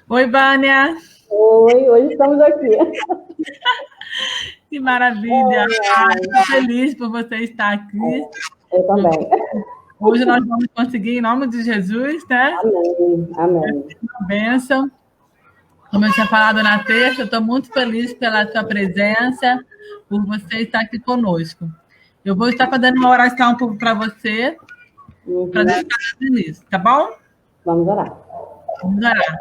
Oi, Vânia. Oi, hoje estamos aqui. Que maravilha. Estou feliz por você estar aqui. Eu também. Hoje nós vamos conseguir, em nome de Jesus, né? Amém, amém. Uma bênção. Como eu tinha falado na terça, eu estou muito feliz pela sua presença, por você estar aqui conosco. Eu vou estar fazendo uma oração um pouco para você, para Deus Uhum. estar fazendo isso, tá bom? Vamos orar. Vamos orar.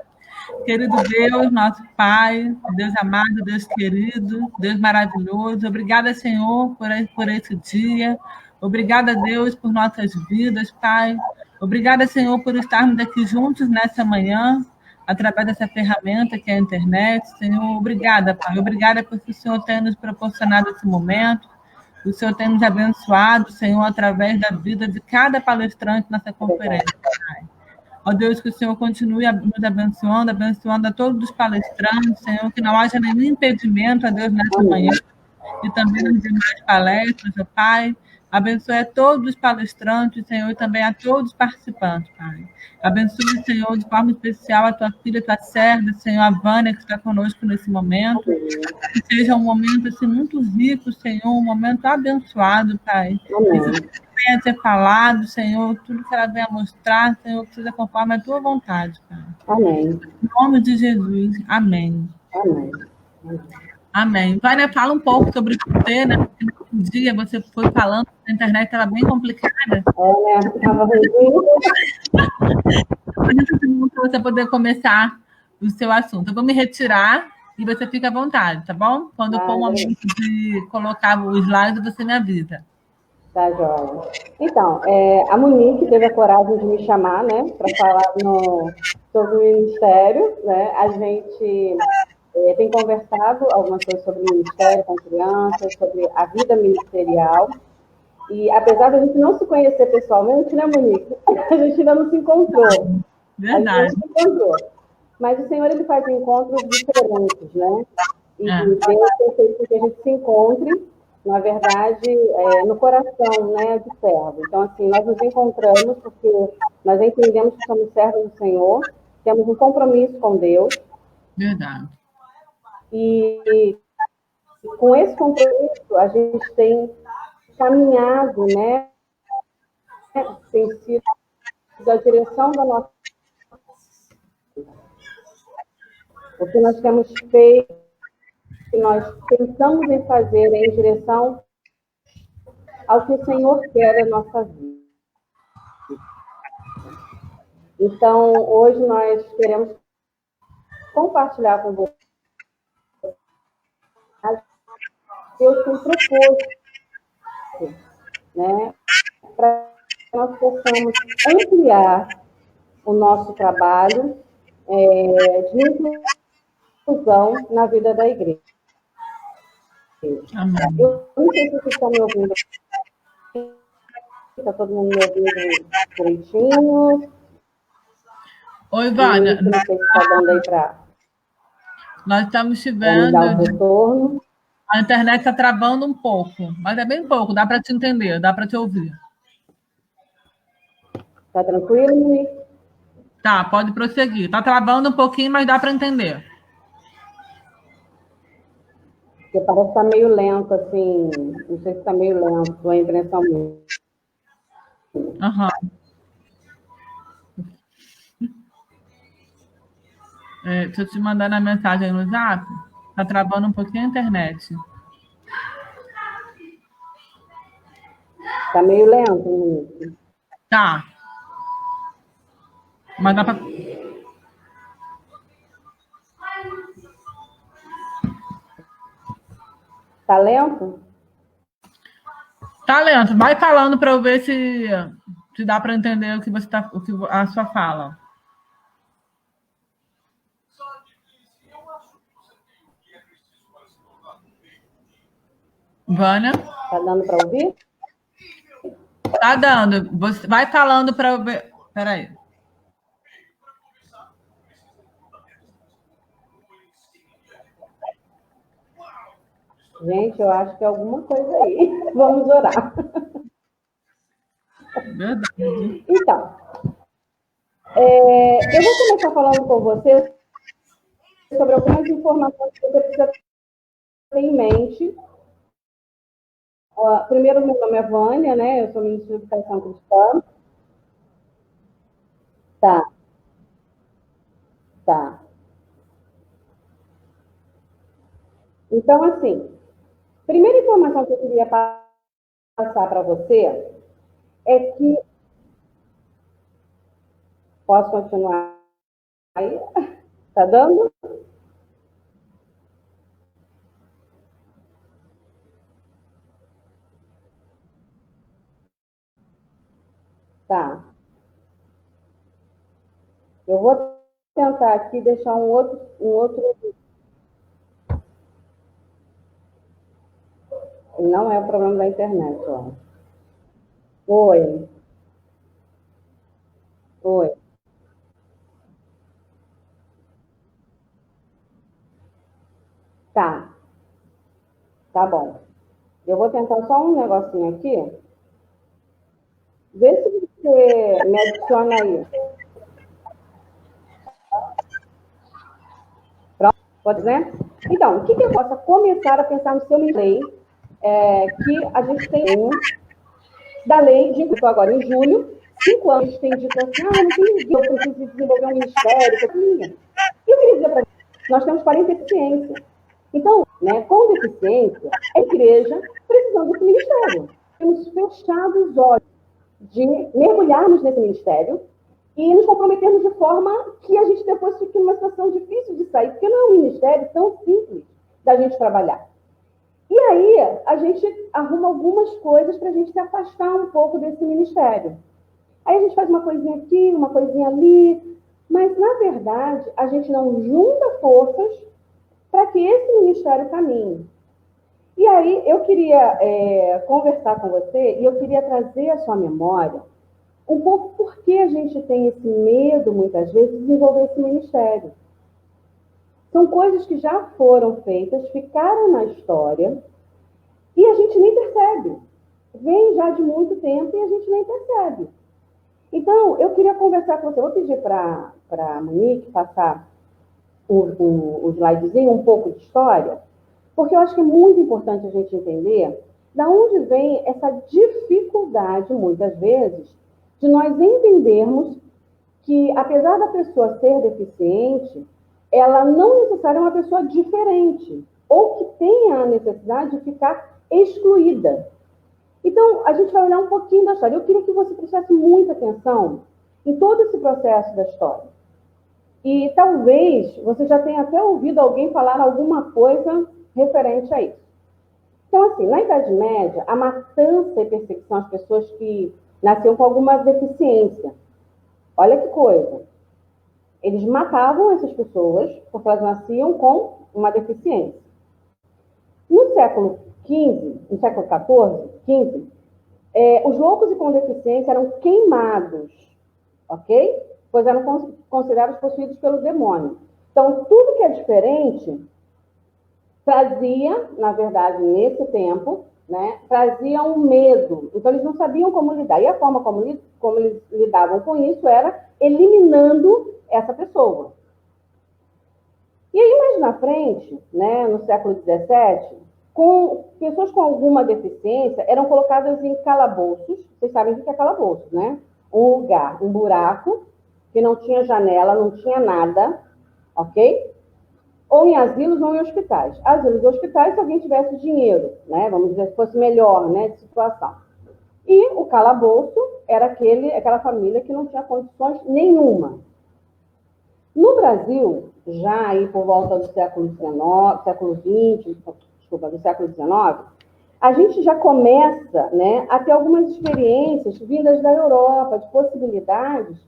Querido Deus, nosso Pai, Deus amado, Deus querido, Deus maravilhoso, obrigada, Senhor, por esse dia. Obrigada, Deus, por nossas vidas, Pai. Obrigada, Senhor, por estarmos aqui juntos nessa manhã, através dessa ferramenta que é a internet. Senhor, obrigada, Pai. Obrigada por o Senhor ter nos proporcionado esse momento. O Senhor tem nos abençoado, Senhor, através da vida de cada palestrante nessa conferência, Pai. Ó Deus, que o Senhor continue nos abençoando, abençoando a todos os palestrantes, Senhor, que não haja nenhum impedimento, ó Deus, nessa manhã Amém. e também nas demais palestras, ó Pai. Abençoe a todos os palestrantes, Senhor, e também a todos os participantes, Pai. Abençoe, Senhor, de forma especial a tua filha, tua serva, Senhor, a Vânia, que está conosco nesse momento. Que seja um momento assim, muito rico, Senhor, um momento abençoado, Pai. Que tudo Amém. que venha a ser falado, Senhor, tudo que ela venha mostrar, Senhor, que seja conforme a tua vontade, Pai. Amém. Em nome de Jesus, amém. Amém. Amém. Vânia, fala um pouco sobre você, né? Porque um dia você foi falando que a internet estava bem complicada. É, né? Estava ruim. Por isso que você poder começar o seu assunto. Eu vou me retirar e você fica à vontade, tá bom? Quando for o Beleza. momento de colocar o slide, você me avisa. Tá, joia. Então, a Monique teve a coragem de me chamar, né, para falar sobre o ministério, né? A gente tem conversado algumas coisas sobre o ministério com crianças, sobre a vida ministerial. E apesar da gente não se conhecer pessoalmente, né, Monique? A gente ainda não se encontrou. A gente não Verdade. se encontrou. Mas o Senhor, ele faz encontros diferentes, né? E É, Deus tem feito com que a gente se encontre, na verdade, no coração, né, de servo. Então, assim, nós nos encontramos porque nós entendemos que somos servos do Senhor, temos um compromisso com Deus, verdade. e com esse compromisso a gente tem caminhado, né, tem sido a direção da nossa. O que nós temos feito, o que nós pensamos em fazer é em direção ao que o Senhor quer da nossa vida. Então, hoje nós queremos compartilhar com vocês Deus tem propósito, né, para que nós possamos ampliar o nosso trabalho de inclusão na vida da igreja. Amém. Eu não sei se vocês estão me ouvindo. Está todo mundo me ouvindo direitinho? Oi, Vânia. Monique, não sei se está dando aí para Nós estamos te me dar o vendo. retorno. A internet está travando um pouco, mas é bem pouco, dá para te entender, dá para te ouvir. Está tranquilo, Monique? Tá, pode prosseguir. Está travando um pouquinho, mas dá para entender. Porque parece que está meio lento, assim. Não sei se está meio lento, a impressão minha. Aham. Deixa eu te mandar na mensagem no Zap. Está travando um pouquinho a internet. Está meio lento, Monique. Tá. Mas dá para. Está lento? Tá lento. Vai falando para eu ver se dá para entender o que você tá, a sua fala. Vânia? Está dando para ouvir? Tá dando. Você vai falando para eu ver. Peraí. Gente, eu acho que é alguma coisa aí. Vamos orar. Verdade. Então, eu vou começar falando com vocês sobre algumas informações que você precisa ter em mente. Primeiro, meu nome é Vânia, né? Eu sou ministra da Educação Cristã. Tá, tá. Então, assim, primeira informação que eu queria passar para você é que... Posso continuar aí? Tá dando? Tá. Eu vou tentar aqui deixar um outro. Não é o problema da internet, ó. Oi, oi. Tá, tá bom. Eu vou tentar só um negocinho aqui. Vê se você me adiciona aí. Pronto, pode dizer? Então, o que eu possa começar a pensar no seu lei, que a gente tem da lei de inclusão agora em julho, 5 anos a gente tem dito assim, não tem ninguém, eu preciso desenvolver um ministério, eu queria dizer para vocês, nós temos 40 deficiência. Então, né, com deficiência, a igreja precisando desse ministério. Temos fechado os olhos de mergulharmos nesse ministério e nos comprometermos de forma que a gente depois fique numa situação difícil de sair, porque não é um ministério tão simples da gente trabalhar. E aí, a gente arruma algumas coisas para a gente se afastar um pouco desse ministério. Aí a gente faz uma coisinha aqui, uma coisinha ali, mas, na verdade, a gente não junta forças para que esse ministério caminhe. E aí, eu queria conversar com você e eu queria trazer à sua memória um pouco por que a gente tem esse medo, muitas vezes, de desenvolver esse ministério. São coisas que já foram feitas, ficaram na história, e a gente nem percebe. Vem já de muito tempo e a gente nem percebe. Então, eu queria conversar com você. Eu vou pedir para a Monique passar o slidezinho, um pouco de história, porque eu acho que é muito importante a gente entender da onde vem essa dificuldade, muitas vezes, de nós entendermos que, apesar da pessoa ser deficiente, ela não necessariamente é uma pessoa diferente, ou que tenha a necessidade de ficar excluída. Então, a gente vai olhar um pouquinho da história. Eu queria que você prestasse muita atenção em todo esse processo da história. E talvez você já tenha até ouvido alguém falar alguma coisa referente a isso. Então, assim, na Idade Média, a matança e perseguição às pessoas que nasciam com alguma deficiência. Olha que coisa. Eles matavam essas pessoas porque elas nasciam com uma deficiência. No século XV, no século XIV, XV, os loucos e com deficiência eram queimados, ok? Pois eram considerados possuídos pelo demônio. Então, tudo que é diferente trazia, na verdade, nesse tempo, né, trazia um medo. Então, eles não sabiam como lidar. E a forma como eles lidavam com isso era eliminando essa pessoa. E aí, mais na frente, né, no século XVII, pessoas com alguma deficiência eram colocadas em calabouços. Vocês sabem o que é calabouço, né? Um lugar, um buraco, que não tinha janela, não tinha nada, ok? Ou em asilos ou em hospitais. Asilos e hospitais, se alguém tivesse dinheiro, né? Vamos dizer, se fosse melhor, né, de situação. E o calabouço era aquela família que não tinha condições nenhuma. No Brasil, já aí por volta do século XX, do século XIX, a gente já começa, né, a ter algumas experiências vindas da Europa, de possibilidades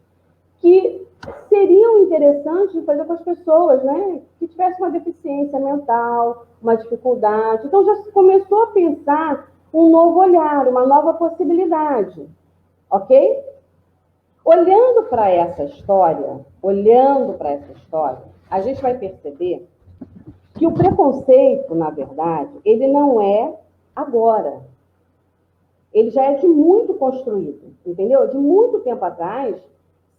que seriam interessantes de fazer com as pessoas, né, que tivessem uma deficiência mental, uma dificuldade. Então, já se começou a pensar um novo olhar, uma nova possibilidade, ok? Olhando para essa história, a gente vai perceber que o preconceito, na verdade, ele não é agora. Ele já é de muito construído, entendeu? De muito tempo atrás,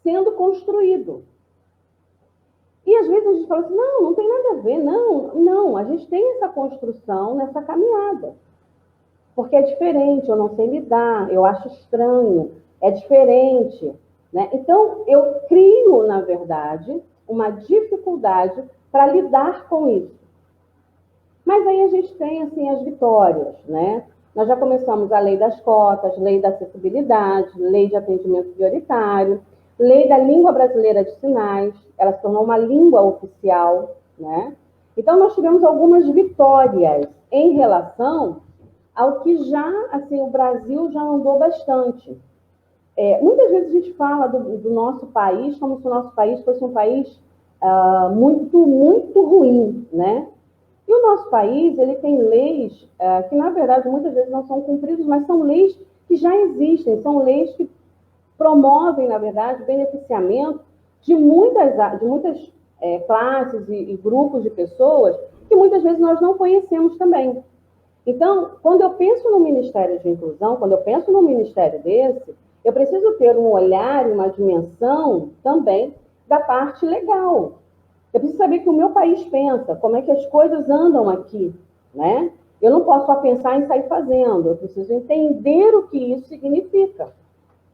sendo construído. E às vezes a gente fala assim, não, não tem nada a ver, não, a gente tem essa construção nessa caminhada. Porque é diferente, eu não sei lidar, eu acho estranho, é diferente. Né? Então, eu crio, na verdade, uma dificuldade para lidar com isso. Mas aí a gente tem, assim, as vitórias, né? Nós já começamos a lei das cotas, lei da acessibilidade, lei de atendimento prioritário, lei da língua brasileira de sinais, ela se tornou uma língua oficial, né? Então, nós tivemos algumas vitórias em relação ao que já, assim, o Brasil já andou bastante. Muitas vezes a gente fala do nosso país como se o nosso país fosse um país muito, muito ruim, né? E o nosso país, ele tem leis que, na verdade, muitas vezes não são cumpridas, mas são leis que já existem, são leis que promovem, na verdade, o beneficiamento de muitas classes e grupos de pessoas que muitas vezes nós não conhecemos também. Então, quando eu penso no Ministério de Inclusão, quando eu penso num ministério desse, eu preciso ter um olhar e uma dimensão também da parte legal. Eu preciso saber que o meu país pensa, como é que as coisas andam aqui, né? Eu não posso só pensar em sair fazendo, eu preciso entender o que isso significa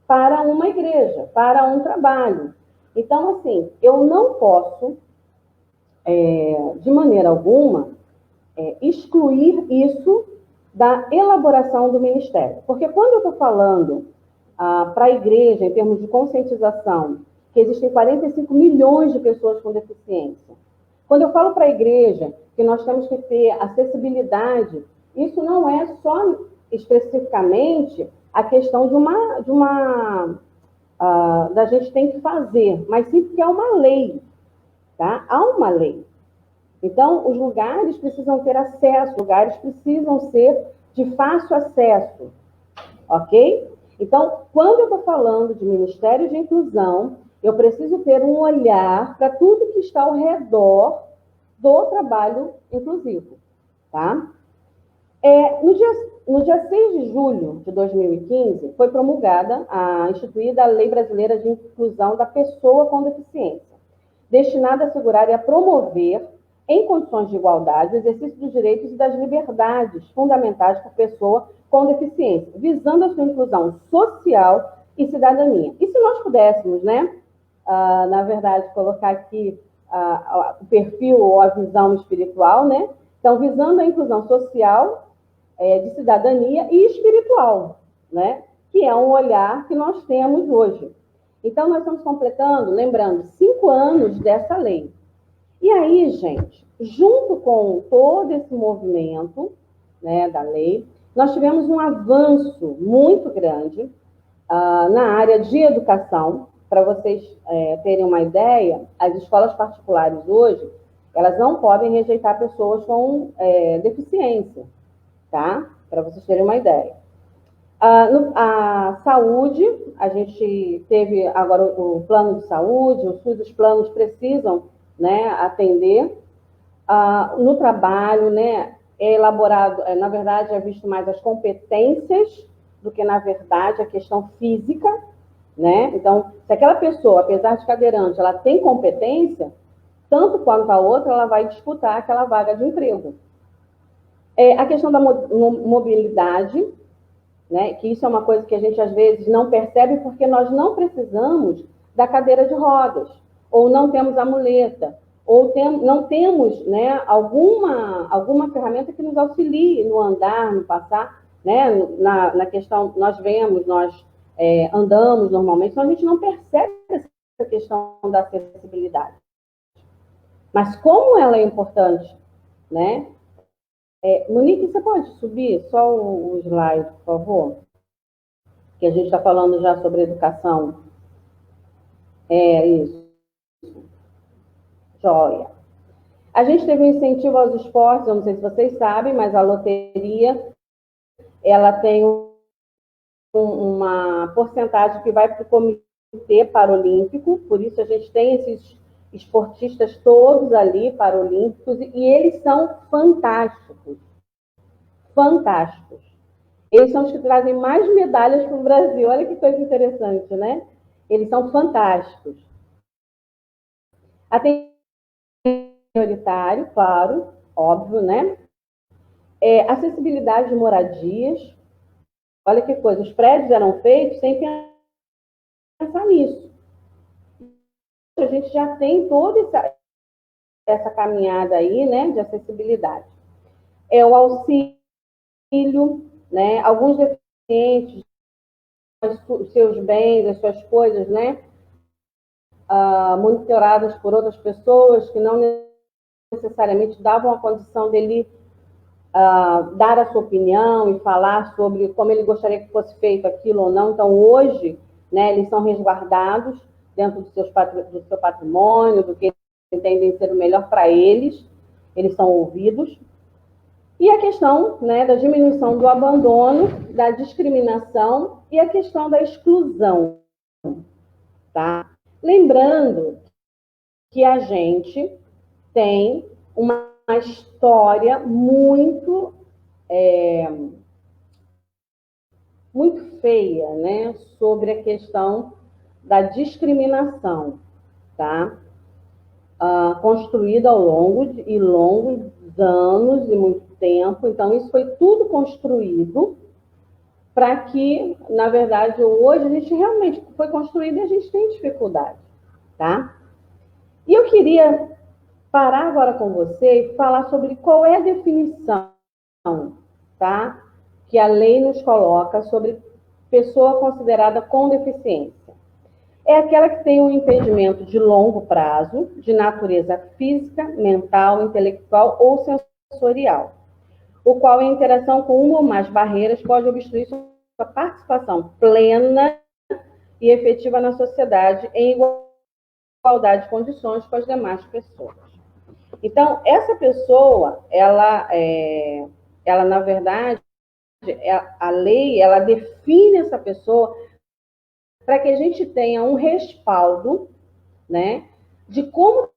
para uma igreja, para um trabalho. Então, assim, eu não posso, de maneira alguma, excluir isso da elaboração do ministério. Porque quando eu estou falando para a igreja, em termos de conscientização, que existem 45 milhões de pessoas com deficiência, quando eu falo para a igreja que nós temos que ter acessibilidade, isso não é só especificamente a questão da gente tem que fazer, mas sim porque é uma lei, tá? Há uma lei. Então, os lugares precisam ter acesso, lugares precisam ser de fácil acesso, ok? Então, quando eu estou falando de Ministério de Inclusão, eu preciso ter um olhar para tudo que está ao redor do trabalho inclusivo, tá? No dia 6 de julho de 2015, foi promulgada, instituída a Lei Brasileira de Inclusão da Pessoa com Deficiência, destinada a assegurar e a promover, em condições de igualdade, o exercício dos direitos e das liberdades fundamentais por pessoa com deficiência, visando a sua inclusão social e cidadania. E se nós pudéssemos, né, na verdade, colocar aqui o perfil ou a visão espiritual, né? Então, visando a inclusão social, de cidadania e espiritual, né? Que é um olhar que nós temos hoje. Então, nós estamos completando, lembrando, 5 anos dessa lei. E aí, gente, junto com todo esse movimento, né, da lei, nós tivemos um avanço muito grande na área de educação. Para vocês terem uma ideia, as escolas particulares hoje, elas não podem rejeitar pessoas com deficiência, tá? Para vocês terem uma ideia. A saúde, a gente teve agora o plano de saúde, os planos precisam, né, atender. No trabalho, né, é elaborado, na verdade, é visto mais as competências do que, na verdade, a questão física, né? Então, se aquela pessoa, apesar de cadeirante, ela tem competência, tanto quanto a outra, ela vai disputar aquela vaga de emprego. A questão da mobilidade, né, que isso é uma coisa que a gente às vezes não percebe porque nós não precisamos da cadeira de rodas, ou não temos a muleta, ou não temos, né, alguma ferramenta que nos auxilie no andar, no passar, né, na questão, nós andamos normalmente, então a gente não percebe essa questão da acessibilidade. Mas como ela é importante, né? Monique, você pode subir só o slide, por favor? Que a gente está falando já sobre educação. Isso. Joia. A gente teve um incentivo aos esportes, eu não sei se vocês sabem, mas a loteria, ela tem uma porcentagem que vai para o Comitê Paralímpico, por isso a gente tem esses esportistas todos ali, paralímpicos, e eles são fantásticos. Fantásticos. Eles são os que trazem mais medalhas para o Brasil. Olha que coisa interessante, né? Eles são fantásticos. prioritário, claro, óbvio, né? Acessibilidade de moradias. Olha que coisa, os prédios eram feitos sem pensar nisso. A gente já tem toda essa caminhada aí, né, de acessibilidade. O auxílio, né, alguns deficientes, os seus bens, as suas coisas, né, monitoradas por outras pessoas que não necessariamente davam a condição dele dar a sua opinião e falar sobre como ele gostaria que fosse feito aquilo ou não. Então, hoje, né, eles são resguardados dentro do seu patrimônio, do que eles entendem ser o melhor para eles, eles são ouvidos. E a questão, né, da diminuição do abandono, da discriminação e a questão da exclusão. Tá? Lembrando que a gente tem uma história muito feia, né, sobre a questão da discriminação, tá? Construída ao longo de longos anos e muito tempo. Então, isso foi tudo construído para que, na verdade, hoje a gente realmente foi construído e a gente tem dificuldade, tá? E eu queria parar agora com você e falar sobre qual é a definição, tá, que a lei nos coloca sobre pessoa considerada com deficiência. É aquela que tem um impedimento de longo prazo, de natureza física, mental, intelectual ou sensorial, o qual, em interação com uma ou mais barreiras, pode obstruir sua participação plena e efetiva na sociedade em igualdade de condições com as demais pessoas. Então, essa pessoa, ela na verdade, a lei, ela define essa pessoa para que a gente tenha um respaldo, né, de como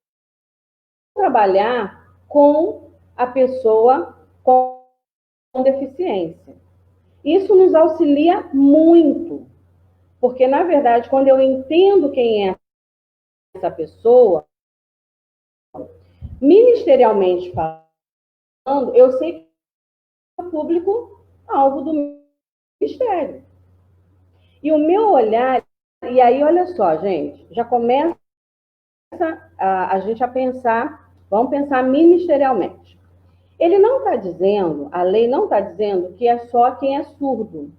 trabalhar com a pessoa com deficiência. Isso nos auxilia muito, porque, na verdade, quando eu entendo quem é essa pessoa, ministerialmente falando, eu sei que é o público-alvo do ministério. E o meu olhar, e aí, olha só, gente, já começa a gente a pensar, vamos pensar ministerialmente. Ele não está dizendo, a lei não está dizendo que é só quem é surdo,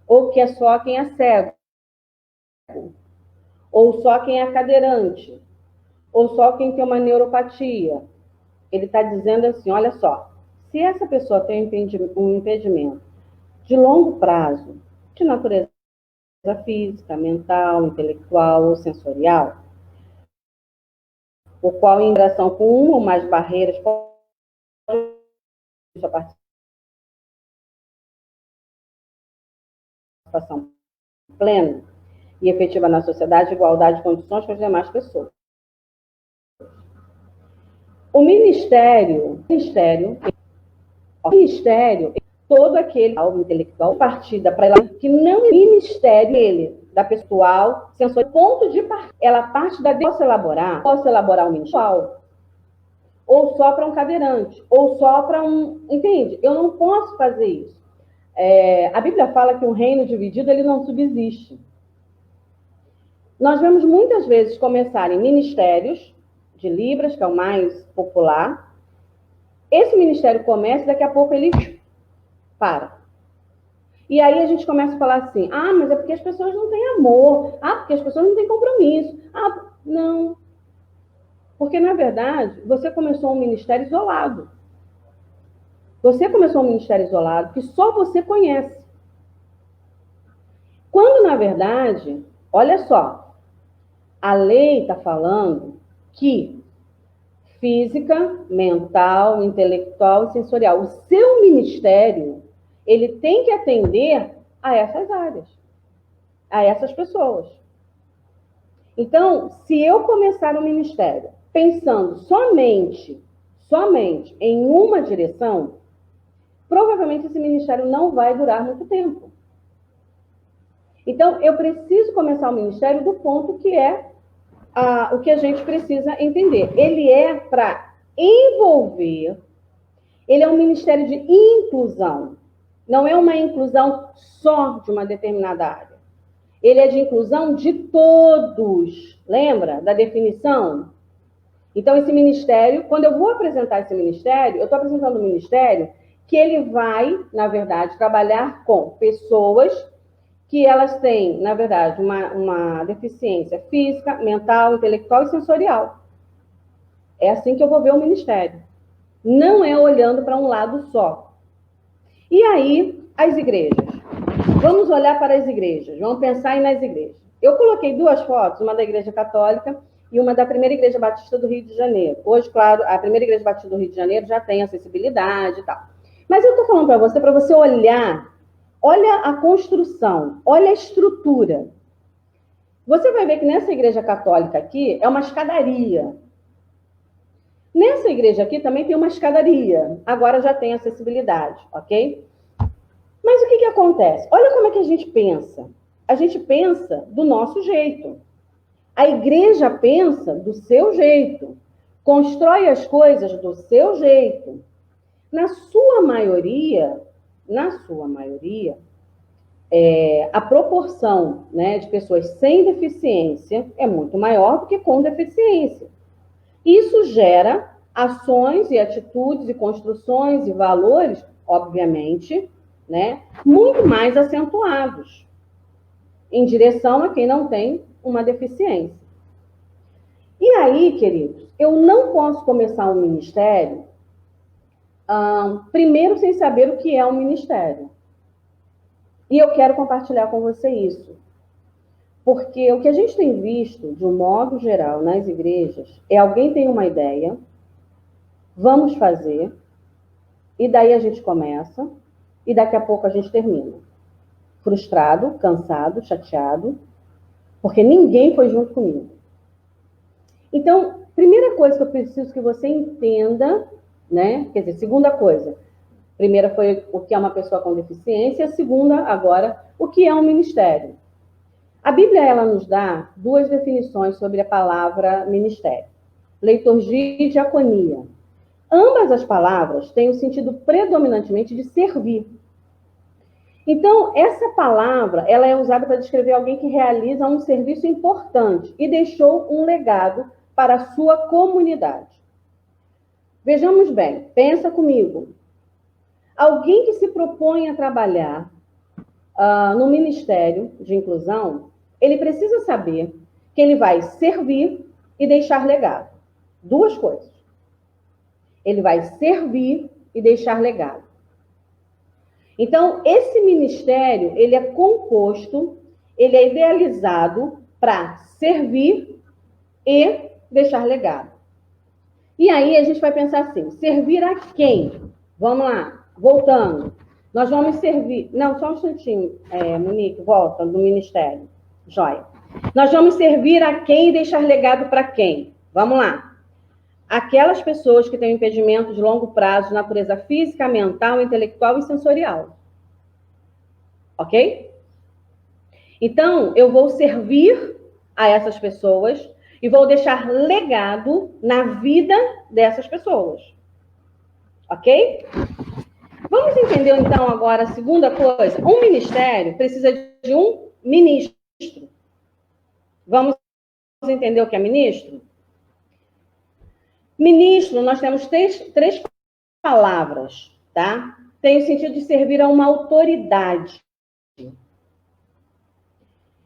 ou que é só quem é cego, ou só quem é cadeirante, ou só quem tem uma neuropatia. Ele está dizendo assim, olha só, se essa pessoa tem um impedimento de longo prazo, de natureza física, mental, intelectual ou sensorial, o qual, em interação com uma ou mais barreiras, pode sua participação plena e efetiva na sociedade, igualdade de condições com as demais pessoas. O ministério, todo aquele intelectual, partida para ela, que não é ministério dele, da pessoal, sensorial, ponto de partida. Ela parte da posso elaborar um ministério, ou só para um cadeirante, ou só para um... Entende? Eu não posso fazer isso. A Bíblia fala que um reino dividido, ele não subsiste. Nós vemos muitas vezes começarem ministérios de Libras, que é o mais popular. Esse ministério começa e daqui a pouco ele para. E aí a gente começa a falar assim, mas é porque as pessoas não têm amor, porque as pessoas não têm compromisso. Não. Porque, na verdade, você começou um ministério isolado. Você começou um ministério isolado que só você conhece. Quando, na verdade, olha só, a lei está falando que física, mental, intelectual e sensorial, o seu ministério, ele tem que atender a essas áreas, a essas pessoas. Então, se eu começar um ministério pensando somente em uma direção, provavelmente esse ministério não vai durar muito tempo. Então, eu preciso começar o ministério do ponto que é o que a gente precisa entender. Ele é para envolver, ele é um ministério de inclusão. Não é uma inclusão só de uma determinada área. Ele é de inclusão de todos. Lembra da definição? Então, esse ministério, quando eu vou apresentar esse ministério, eu estou apresentando um ministério que ele vai, na verdade, trabalhar com pessoas que elas têm, na verdade, uma deficiência física, mental, intelectual e sensorial. É assim que eu vou ver o ministério. Não é olhando para um lado só. E aí, as igrejas. Vamos olhar para as igrejas. Vamos pensar aí nas igrejas. Eu coloquei 2 fotos, uma da Igreja Católica e uma da Primeira Igreja Batista do Rio de Janeiro. Hoje, claro, a Primeira Igreja Batista do Rio de Janeiro já tem acessibilidade e tal. Mas eu estou falando para você olhar, olha a construção, olha a estrutura. Você vai ver que nessa Igreja Católica aqui é uma escadaria. Nessa igreja aqui também tem uma escadaria. Agora já tem acessibilidade, ok? Mas o que acontece? Olha como é que a gente pensa. A gente pensa do nosso jeito. A igreja pensa do seu jeito. Constrói as coisas do seu jeito. Na sua maioria, a proporção, né, de pessoas sem deficiência é muito maior do que com deficiência. Isso gera ações e atitudes e construções e valores, obviamente, né, muito mais acentuados em direção a quem não tem uma deficiência. E aí, queridos, eu não posso começar um ministério primeiro sem saber o que é um ministério. E eu quero compartilhar com você isso. Porque o que a gente tem visto, de um modo geral, nas igrejas, é alguém tem uma ideia, vamos fazer, e daí a gente começa, e daqui a pouco a gente termina. Frustrado, cansado, chateado, porque ninguém foi junto comigo. Então, primeira coisa que eu preciso que você entenda, né? Quer dizer, segunda coisa. Primeira foi o que é uma pessoa com deficiência, a segunda, agora, o que é um ministério. A Bíblia, ela nos dá 2 definições sobre a palavra ministério. Liturgia e diaconia. Ambas as palavras têm o sentido predominantemente de servir. Então, essa palavra, ela é usada para descrever alguém que realiza um serviço importante e deixou um legado para a sua comunidade. Vejamos bem, pensa comigo. Alguém que se propõe a trabalhar no Ministério de Inclusão, ele precisa saber que ele vai servir e deixar legado. 2 coisas. Ele vai servir e deixar legado. Então, esse ministério, ele é composto, ele é idealizado para servir e deixar legado. E aí a gente vai pensar assim, servir a quem? Vamos lá, voltando. Nós vamos servir... Não, só um instantinho, Monique, volta do ministério. Joia. Nós vamos servir a quem e deixar legado para quem? Vamos lá. Aquelas pessoas que têm impedimento de longo prazo de natureza física, mental, intelectual e sensorial. Ok? Então, eu vou servir a essas pessoas e vou deixar legado na vida dessas pessoas. Ok? Vamos entender, então, agora a segunda coisa. Um ministério precisa de um ministro. Vamos entender o que é ministro? Ministro, nós temos três palavras, tá? Tem o sentido de servir a uma autoridade.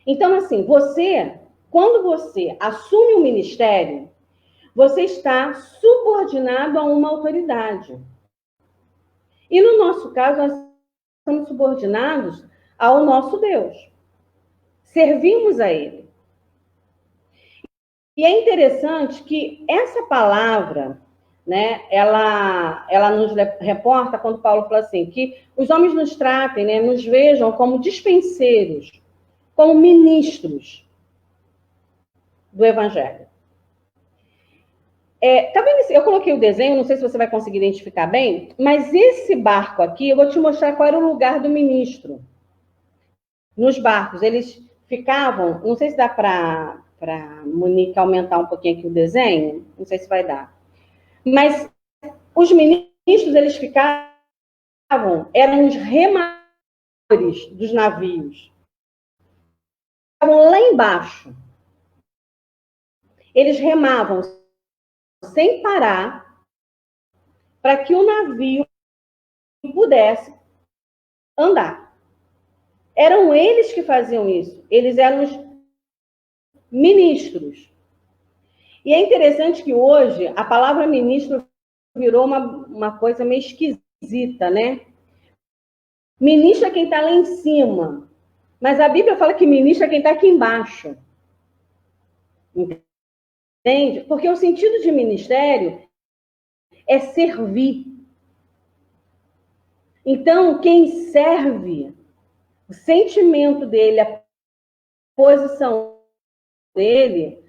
Então, assim, quando você assume um ministério, você está subordinado a uma autoridade. E no nosso caso, nós estamos subordinados ao nosso Deus. Servimos a Ele. E é interessante que essa palavra, né, ela nos reporta quando Paulo fala assim, que os homens nos tratem, né, nos vejam como dispenseiros, como ministros do Evangelho. Tá vendo? Eu coloquei o desenho, não sei se você vai conseguir identificar bem, mas esse barco aqui, eu vou te mostrar qual era o lugar do ministro. Nos barcos, eles ficavam, não sei se dá para Monique aumentar um pouquinho aqui o desenho, não sei se vai dar. Mas os ministros, eles eram os remadores dos navios. Estavam lá embaixo. Eles remavam sem parar para que o navio pudesse andar. Eram eles que faziam isso. Eles eram os ministros. E é interessante que hoje a palavra ministro virou uma coisa meio esquisita, né? Ministro é quem está lá em cima. Mas a Bíblia fala que ministro é quem está aqui embaixo. Entende? Porque o sentido de ministério é servir. Então, quem serve, o sentimento dele, a posição dele,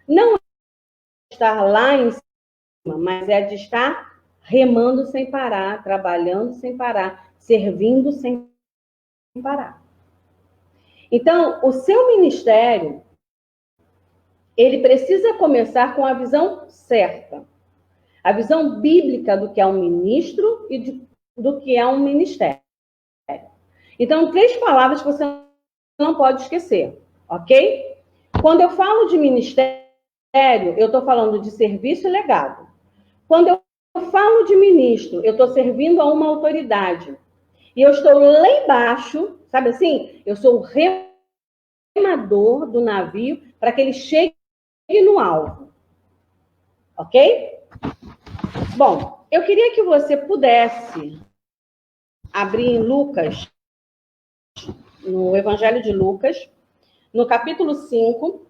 não é de estar lá em cima, mas é de estar remando sem parar, trabalhando sem parar, servindo sem parar. Então, o seu ministério, ele precisa começar com a visão certa. A visão bíblica do que é um ministro e do que é um ministério. Então, 3 palavras que você não pode esquecer, ok? Quando eu falo de ministério, eu estou falando de serviço e legado. Quando eu falo de ministro, eu estou servindo a uma autoridade. E eu estou lá embaixo, sabe assim? Eu sou o remador do navio para que ele chegue no alvo. Ok? Bom, eu queria que você pudesse abrir em Lucas, no Evangelho de Lucas, no capítulo 5,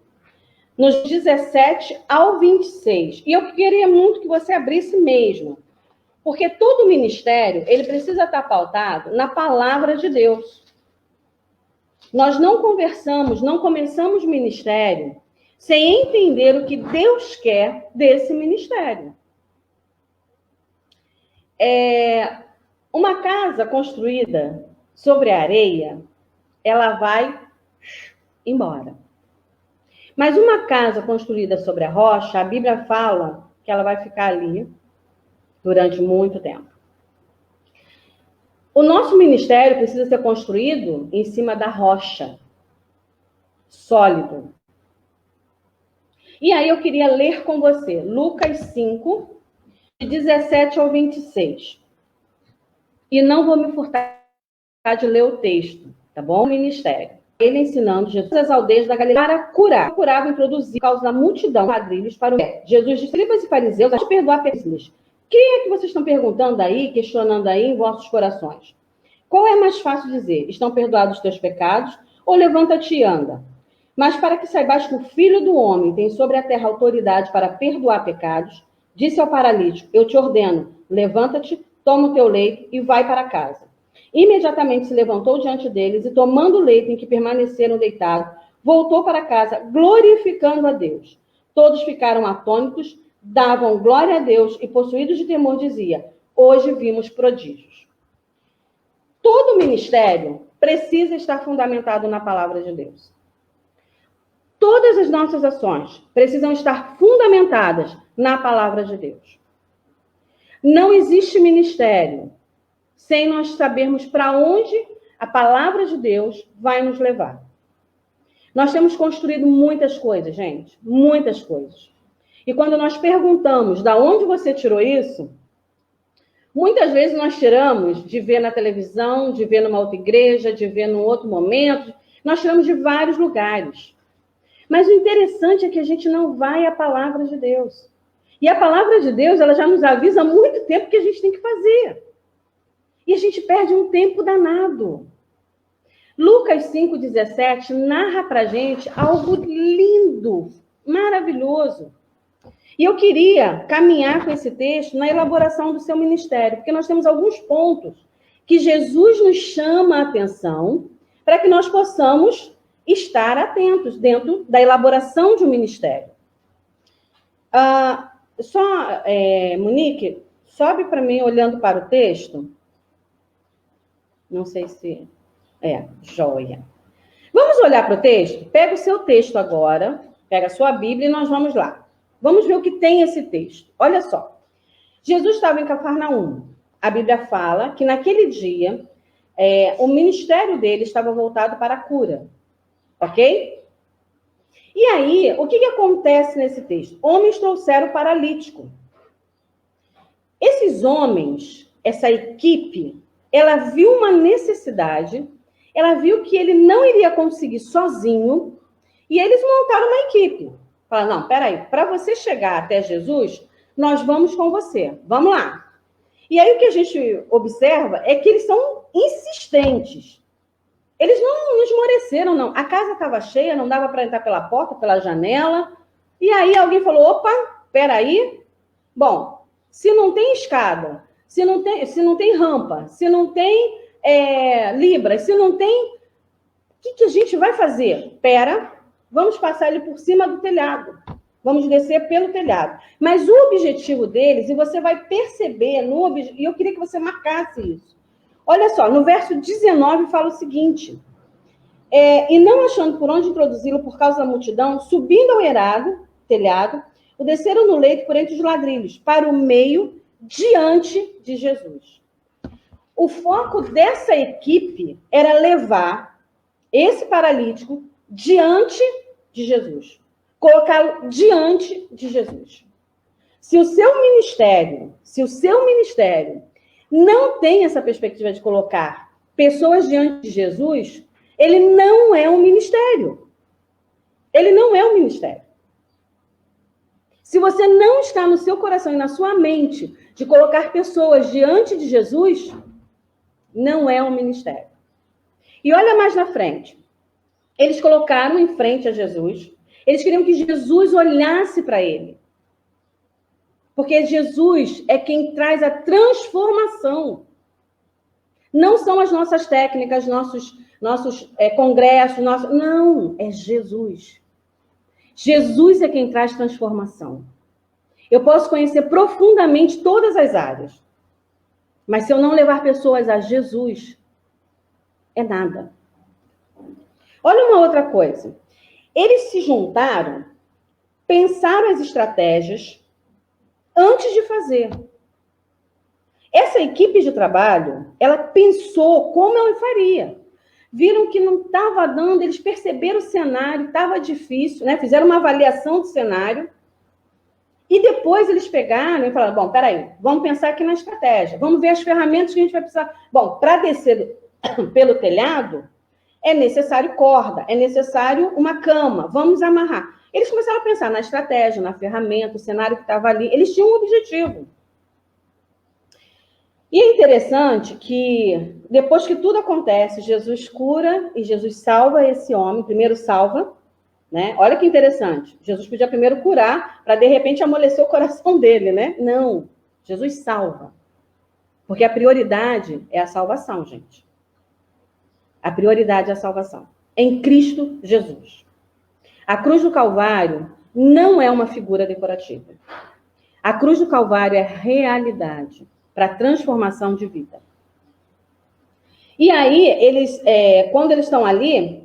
nos 17 ao 26. E eu queria muito que você abrisse mesmo, porque todo ministério, ele precisa estar pautado na palavra de Deus. Nós não começamos ministério sem entender o que Deus quer desse ministério. Uma casa construída sobre a areia, ela vai embora. Mas uma casa construída sobre a rocha, a Bíblia fala que ela vai ficar ali durante muito tempo. O nosso ministério precisa ser construído em cima da rocha, sólido. E aí eu queria ler com você Lucas 5, de 17 ao 26. E não vou me furtar de ler o texto, tá bom? O ministério. Ele ensinando Jesus às aldeias da Galileia para curar. Curava e produzir, por causa da multidão, quadrilhos para o pé. Jesus disse, escribas e fariseus, a perdoar pelos. Quem é que vocês estão perguntando aí, questionando aí em vossos corações? Qual é mais fácil dizer? Estão perdoados os teus pecados? Ou levanta-te e anda? Mas para que saibais que o Filho do Homem tem sobre a terra autoridade para perdoar pecados, disse ao paralítico, eu te ordeno, levanta-te, toma o teu leito e vai para casa. Imediatamente se levantou diante deles e, tomando o leito em que permaneceram deitados, voltou para casa, glorificando a Deus. Todos ficaram atônitos, davam glória a Deus e, possuídos de temor, dizia, hoje vimos prodígios. Todo ministério precisa estar fundamentado na palavra de Deus. Todas as nossas ações precisam estar fundamentadas na palavra de Deus. Não existe ministério sem nós sabermos para onde a palavra de Deus vai nos levar. Nós temos construído muitas coisas, gente, muitas coisas. E quando nós perguntamos de onde você tirou isso, muitas vezes nós tiramos de ver na televisão, de ver numa outra igreja, de ver num outro momento, nós tiramos de vários lugares. Mas o interessante é que a gente não vai à palavra de Deus. E a palavra de Deus, ela já nos avisa há muito tempo o que a gente tem que fazer. E a gente perde um tempo danado. Lucas 5,17 narra pra gente algo lindo, maravilhoso. E eu queria caminhar com esse texto na elaboração do seu ministério, porque nós temos alguns pontos que Jesus nos chama a atenção para que nós possamos estar atentos dentro da elaboração de um ministério. Monique, sobe para mim olhando para o texto. Não sei se... joia. Vamos olhar para o texto? Pega o seu texto agora, pega a sua Bíblia e nós vamos lá. Vamos ver o que tem esse texto. Olha só. Jesus estava em Cafarnaum. A Bíblia fala que naquele dia o ministério dele estava voltado para a cura. Ok? E aí, o que acontece nesse texto? Homens trouxeram o paralítico. Esses homens, essa equipe, ela viu uma necessidade, ela viu que ele não iria conseguir sozinho, e eles montaram uma equipe. Falaram, não, peraí, para você chegar até Jesus, nós vamos com você, vamos lá. E aí o que a gente observa é que eles são insistentes. Eles não esmoreceram, não. A casa estava cheia, não dava para entrar pela porta, pela janela. E aí alguém falou, opa, peraí. Bom, se não tem escada, se não tem rampa, se não tem libras, se não tem... O que a gente vai fazer? Vamos passar ele por cima do telhado. Vamos descer pelo telhado. Mas o objetivo deles, e você vai perceber, e eu queria que você marcasse isso. Olha só, no verso 19 fala o seguinte, e não achando por onde introduzi-lo por causa da multidão, subindo ao telhado, o desceram no leito por entre os ladrilhos, para o meio, diante de Jesus. O foco dessa equipe era levar esse paralítico diante de Jesus. Colocá-lo diante de Jesus. Se o seu ministério não tem essa perspectiva de colocar pessoas diante de Jesus, ele não é um ministério. Ele não é um ministério. Se você não está no seu coração e na sua mente de colocar pessoas diante de Jesus, não é um ministério. E olha mais na frente. Eles colocaram em frente a Jesus. Eles queriam que Jesus olhasse para ele. Porque Jesus é quem traz a transformação. Não são as nossas técnicas, nossos congressos, não, é Jesus. Jesus é quem traz transformação. Eu posso conhecer profundamente todas as áreas, mas se eu não levar pessoas a Jesus, é nada. Olha uma outra coisa. Eles se juntaram, pensaram as estratégias antes de fazer. Essa equipe de trabalho, ela pensou como ela faria. Viram que não estava dando, eles perceberam o cenário, estava difícil, né? Fizeram uma avaliação do cenário. E depois eles pegaram e falaram, bom, peraí, vamos pensar aqui na estratégia. Vamos ver as ferramentas que a gente vai precisar. Bom, para descer pelo telhado, é necessário corda, é necessário uma cama, vamos amarrar. Eles começaram a pensar na estratégia, na ferramenta, o cenário que estava ali. Eles tinham um objetivo. E é interessante que, depois que tudo acontece, Jesus cura e Jesus salva esse homem. Primeiro salva, né? Olha que interessante. Jesus podia primeiro curar, para de repente amolecer o coração dele, né? Não. Jesus salva. Porque a prioridade é a salvação, gente. A prioridade é a salvação. Em Cristo Jesus. A cruz do Calvário não é uma figura decorativa. A cruz do Calvário é realidade para transformação de vida. E aí, eles, quando eles estão ali,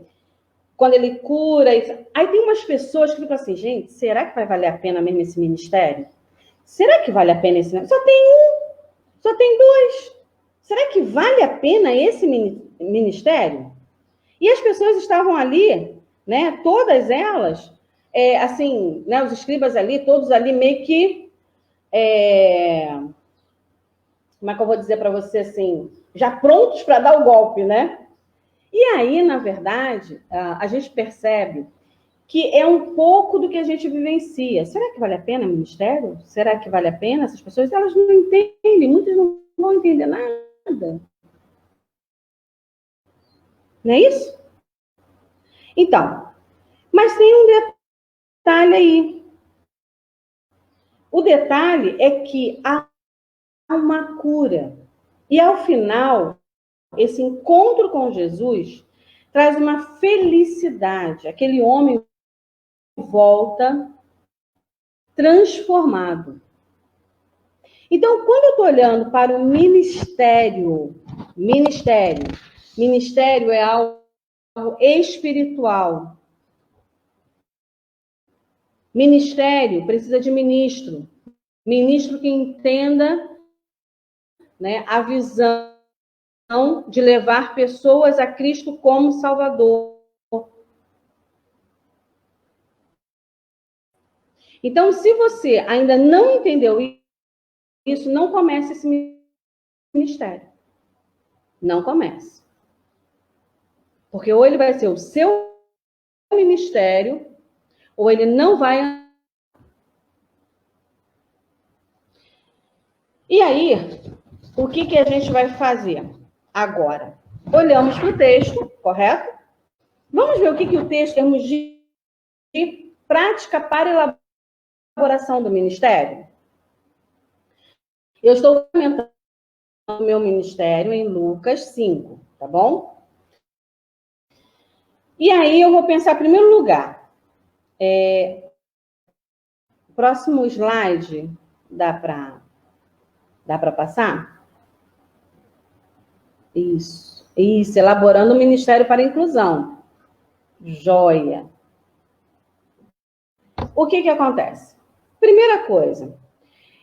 quando ele cura, aí tem umas pessoas que ficam assim, gente, será que vai valer a pena mesmo esse ministério? Será que vale a pena esse ministério? Só tem um, só tem dois. Será que vale a pena esse ministério? E as pessoas estavam ali, né, todas elas, assim, né, os escribas ali, todos ali meio que, como é que eu vou dizer para você assim, já prontos para dar o golpe, né? E aí, na verdade, a gente percebe que é um pouco do que a gente vivencia. Será que vale a pena o ministério? Será que vale a pena? Essas pessoas, elas não entendem, muitas não vão entender nada. Não é isso? Então, mas tem um detalhe aí. O detalhe é que há uma cura. E, ao final, esse encontro com Jesus traz uma felicidade. Aquele homem volta transformado. Então, quando eu estou olhando para o ministério é algo espiritual. Ministério precisa de ministro. Ministro que entenda, né, a visão de levar pessoas a Cristo como Salvador. Então, se você ainda não entendeu isso, não comece esse ministério. Não comece. Porque ou ele vai ser o seu ministério, ou ele não vai. E aí, o que a gente vai fazer agora? Olhamos para o texto, correto? Vamos ver o que o texto, em termos de prática para elaboração do ministério. Eu estou comentando o meu ministério em Lucas 5, tá bom? E aí eu vou pensar, em primeiro lugar, próximo slide, dá para passar? Isso, elaborando o Ministério para a Inclusão. Joia. O que acontece? Primeira coisa,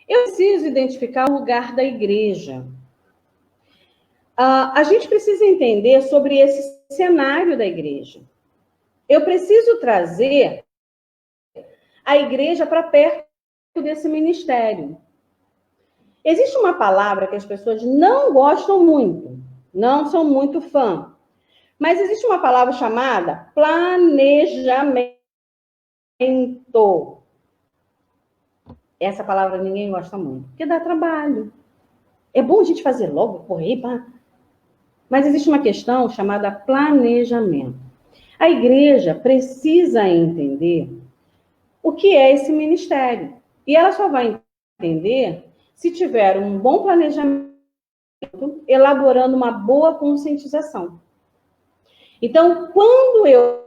eu preciso identificar o lugar da igreja. A gente precisa entender sobre esse cenário da igreja. Eu preciso trazer a igreja para perto desse ministério. Existe uma palavra que as pessoas não gostam muito, não são muito fã, mas existe uma palavra chamada planejamento. Essa palavra ninguém gosta muito, porque dá trabalho. É bom a gente fazer logo, correr, pá. Mas existe uma questão chamada planejamento. A igreja precisa entender o que é esse ministério. E ela só vai entender se tiver um bom planejamento, elaborando uma boa conscientização. Então, quando eu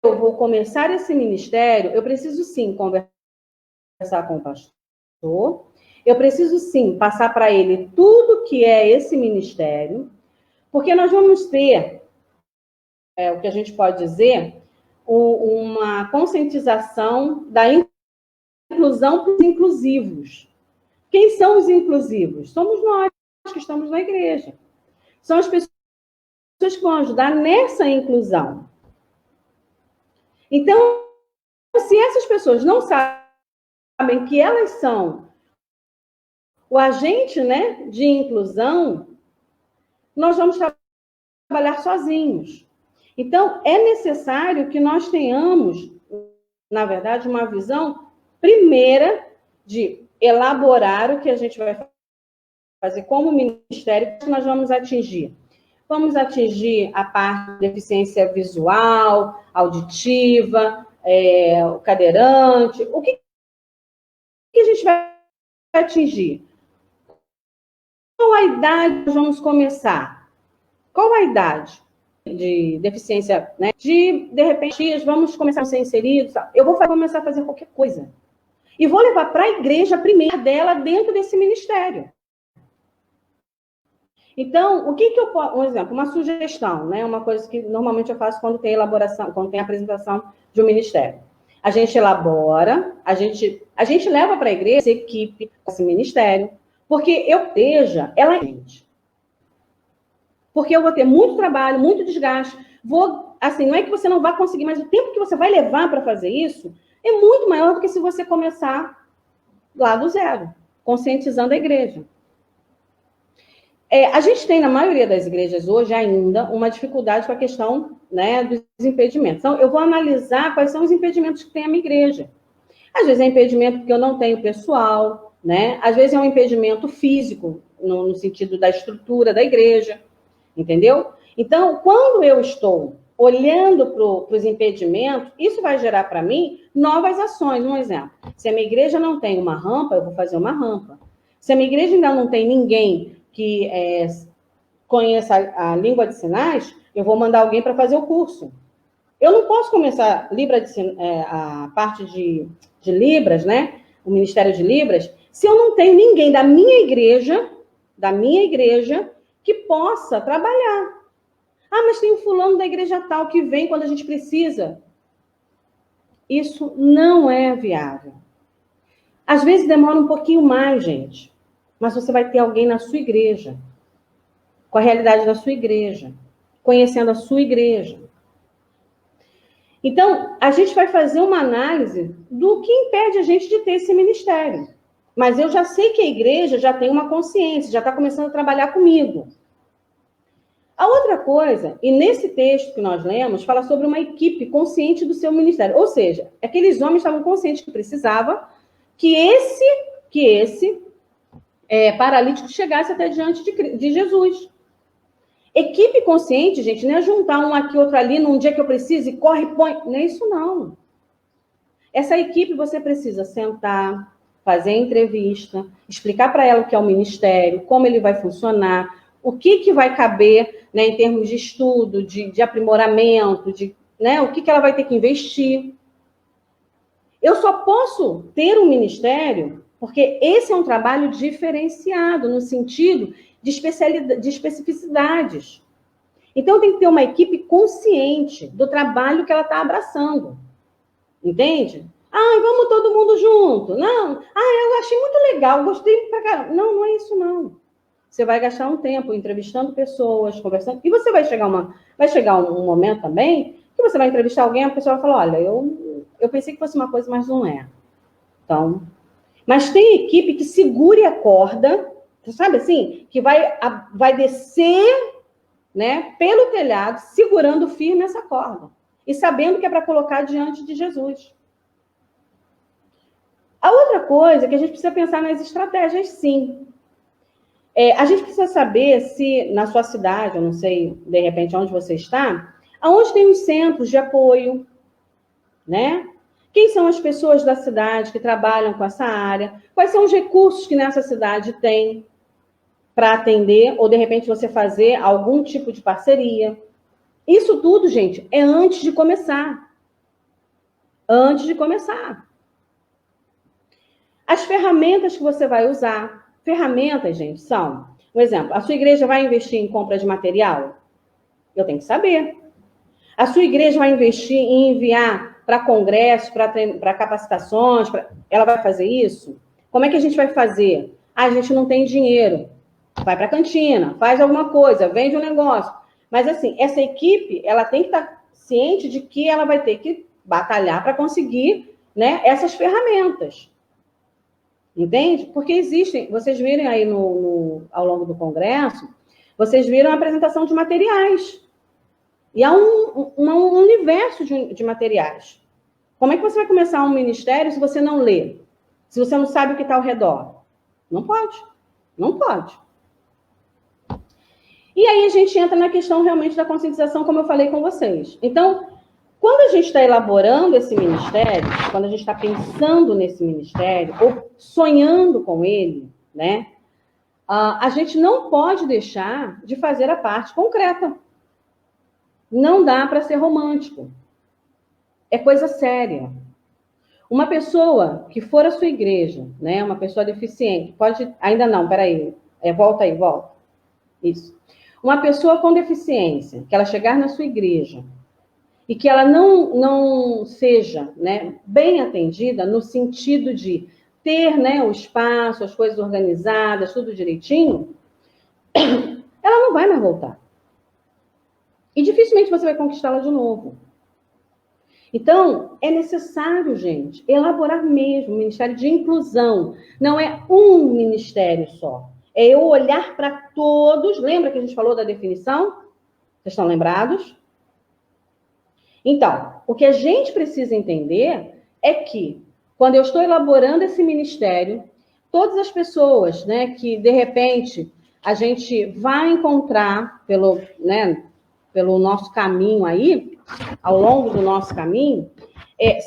vou começar esse ministério, eu preciso sim conversar com o pastor, eu preciso sim passar para ele tudo que é esse ministério, porque nós vamos ter, o que a gente pode dizer, uma conscientização da inclusão para os inclusivos. Quem são os inclusivos? Somos nós que estamos na igreja. São as pessoas que vão ajudar nessa inclusão. Então, se essas pessoas não sabem que elas são o agente, né, de inclusão, nós vamos trabalhar sozinhos. Então, é necessário que nós tenhamos, na verdade, uma visão primeira de elaborar o que a gente vai fazer como ministério, que nós vamos atingir. Vamos atingir a parte de deficiência visual, auditiva, o cadeirante. O que a gente vai atingir? Qual a idade nós vamos começar? Qual a idade de deficiência, né? De repente, vamos começar a ser inseridos. Eu vou começar a fazer qualquer coisa. E vou levar para a igreja primeira dela dentro desse ministério. Então, o que eu posso... Um exemplo, uma sugestão, né? Uma coisa que normalmente eu faço quando tem elaboração, quando tem apresentação de um ministério. A gente elabora, a gente leva para a igreja essa equipe, esse ministério, porque eu esteja, ela é gente. Porque eu vou ter muito trabalho, muito desgaste. Assim, não é que você não vai conseguir, mas o tempo que você vai levar para fazer isso é muito maior do que se você começar lá do zero, conscientizando a igreja. A gente tem, na maioria das igrejas hoje, ainda uma dificuldade com a questão, né, dos impedimentos. Então, eu vou analisar quais são os impedimentos que tem a minha igreja. Às vezes é impedimento porque eu não tenho pessoal, né? Às vezes é um impedimento físico, no sentido da estrutura da igreja, entendeu? Então, quando eu estou olhando para os impedimentos, isso vai gerar para mim novas ações. Um exemplo, se a minha igreja não tem uma rampa, eu vou fazer uma rampa. Se a minha igreja ainda não tem ninguém que conheça a língua de sinais, eu vou mandar alguém para fazer o curso. Eu não posso começar a parte de Libras, né? O Ministério de Libras, se eu não tenho ninguém da minha igreja, que possa trabalhar. Ah, mas tem um fulano da igreja tal que vem quando a gente precisa. isso não é viável. Às vezes demora um pouquinho mais, gente, mas você vai ter alguém na sua igreja, com a realidade da sua igreja, conhecendo a sua igreja. Então, a gente vai fazer uma análise do que impede a gente de ter esse ministério. Mas eu já sei que a igreja já tem uma consciência, já está começando a trabalhar comigo. A outra coisa, e nesse texto que nós lemos, fala sobre uma equipe consciente do seu ministério. Ou seja, aqueles homens estavam conscientes que precisava que esse paralítico chegasse até diante de Jesus. Equipe consciente, gente, não é juntar um aqui, outro ali, num dia que eu preciso e corre e põe. Não é isso, não. Essa equipe você precisa sentar, fazer entrevista, explicar para ela o que é o ministério, como ele vai funcionar, o que vai caber, né, em termos de estudo, de aprimoramento, né, o que ela vai ter que investir. Eu só posso ter um ministério porque esse é um trabalho diferenciado, no sentido de especificidades. Então, tem que ter uma equipe consciente do trabalho que ela está abraçando. Entende? Vamos todo mundo junto. Não. Eu achei muito legal, gostei pra caramba. Não, não é isso, não. Você vai gastar um tempo entrevistando pessoas, conversando. E você vai chegar um momento também que você vai entrevistar alguém, a pessoa vai falar, olha, eu pensei que fosse uma coisa, mas não é. Então, mas tem equipe que segure a corda, sabe assim? Que vai descer, né, pelo telhado, segurando firme essa corda. E sabendo que é para colocar diante de Jesus. A outra coisa é que a gente precisa pensar nas estratégias, sim. A gente precisa saber se na sua cidade, eu não sei, de repente, onde você está, aonde tem os centros de apoio, né? Quem são as pessoas da cidade que trabalham com essa área? Quais são os recursos que nessa cidade tem para atender? Ou, de repente, você fazer algum tipo de parceria? Isso tudo, gente, é antes de começar. Antes de começar. As ferramentas que você vai usar. Ferramentas, gente, são... Um exemplo, a sua igreja vai investir em compra de material? Eu tenho que saber. A sua igreja vai investir em enviar para congressos, para capacitações? Ela vai fazer isso? Como é que a gente vai fazer? A gente não tem dinheiro. Vai para a cantina, faz alguma coisa, vende um negócio. Mas, assim, essa equipe, ela tem que estar ciente de que ela vai ter que batalhar para conseguir, né, essas ferramentas. Entende? Porque existem, vocês viram aí ao longo do congresso, vocês viram a apresentação de materiais. E há um universo de materiais. Como é que você vai começar um ministério se você não lê? Se você não sabe o que está ao redor? Não pode. Não pode. E aí a gente entra na questão realmente da conscientização, como eu falei com vocês. Então, quando a gente está elaborando esse ministério, quando a gente está pensando nesse ministério, ou sonhando com ele, né, a gente não pode deixar de fazer a parte concreta. Não dá para ser romântico. É coisa séria. Uma pessoa que for à sua igreja, né, uma pessoa deficiente, pode... Ainda não, peraí. Volta aí, volta. Isso. Uma pessoa com deficiência, que ela chegar na sua igreja e que ela não seja, né, bem atendida no sentido de ter, né, o espaço, as coisas organizadas, tudo direitinho, ela não vai mais voltar. E dificilmente você vai conquistá-la de novo. Então, é necessário, gente, elaborar mesmo um ministério de inclusão. Não é um ministério só. É eu olhar para todos. Lembra que a gente falou da definição? Vocês estão lembrados? Então, o que a gente precisa entender é que, quando eu estou elaborando esse ministério, todas as pessoas, né, que, de repente, a gente vai encontrar pelo nosso caminho aí, ao longo do nosso caminho,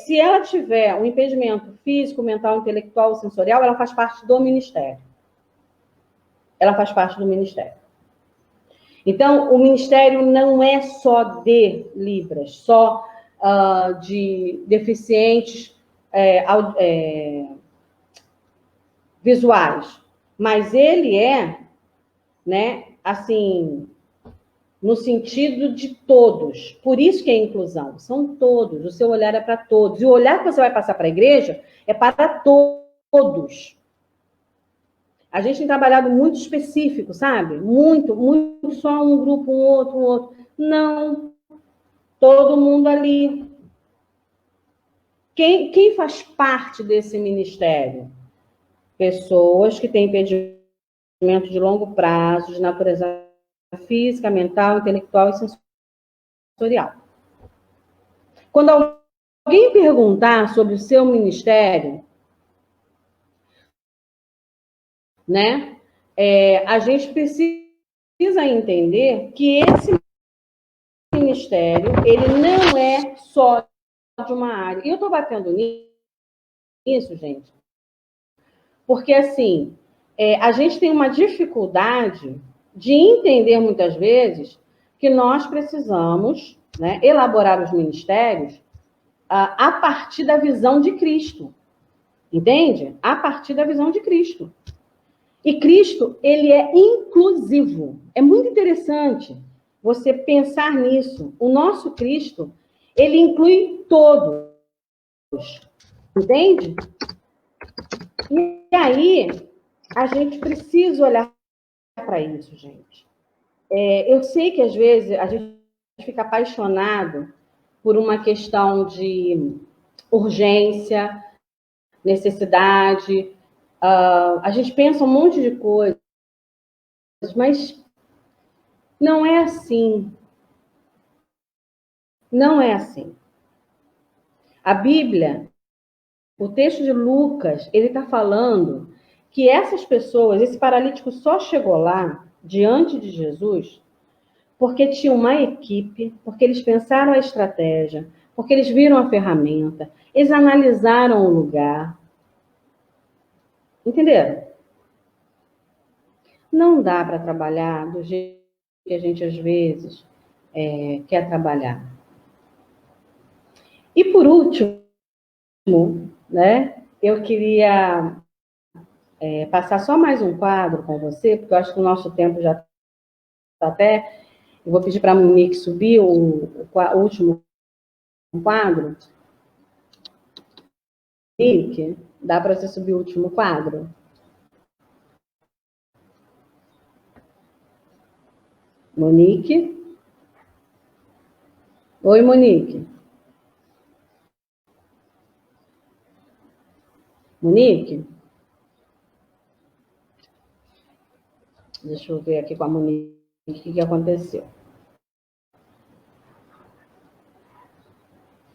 se ela tiver um impedimento físico, mental, intelectual ou sensorial, ela faz parte do ministério. Ela faz parte do ministério. Então, o ministério não é só de Libras, só de deficientes visuais, mas ele é, né, assim, no sentido de todos. Por isso que é inclusão. São todos. O seu olhar é para todos. E o olhar que você vai passar para a igreja é para todos. A gente tem trabalhado muito específico, sabe? Muito, muito, só um grupo, um outro. Não. Todo mundo ali. Quem faz parte desse ministério? Pessoas que têm impedimento de longo prazo, de natureza física, mental, intelectual e sensorial. Quando alguém perguntar sobre o seu ministério, né, a gente precisa entender que esse ministério, ele não é só de uma área. E eu estou batendo nisso, gente, porque, assim, a gente tem uma dificuldade de entender, muitas vezes, que nós precisamos, né, elaborar os ministérios a partir da visão de Cristo. Entende? A partir da visão de Cristo. E Cristo, ele é inclusivo. É muito interessante você pensar nisso. O nosso Cristo, ele inclui todos. Entende? E aí, a gente precisa olhar para isso, gente. Eu sei que, às vezes, a gente fica apaixonado por uma questão de urgência, necessidade. A gente pensa um monte de coisas, mas não é assim. Não é assim. A Bíblia, o texto de Lucas, ele está falando que essas pessoas, esse paralítico só chegou lá, diante de Jesus, porque tinha uma equipe, porque eles pensaram a estratégia, porque eles viram a ferramenta, eles analisaram o lugar. Entenderam? Não dá para trabalhar do jeito que a gente, às vezes, quer trabalhar. E, por último, né, eu queria passar só mais um quadro com você, porque eu acho que o nosso tempo já está até... Eu vou pedir para a Monique subir o último quadro. Monique, dá para você subir o último quadro? Monique? Oi, Monique. Monique? Deixa eu ver aqui com a Monique o que aconteceu.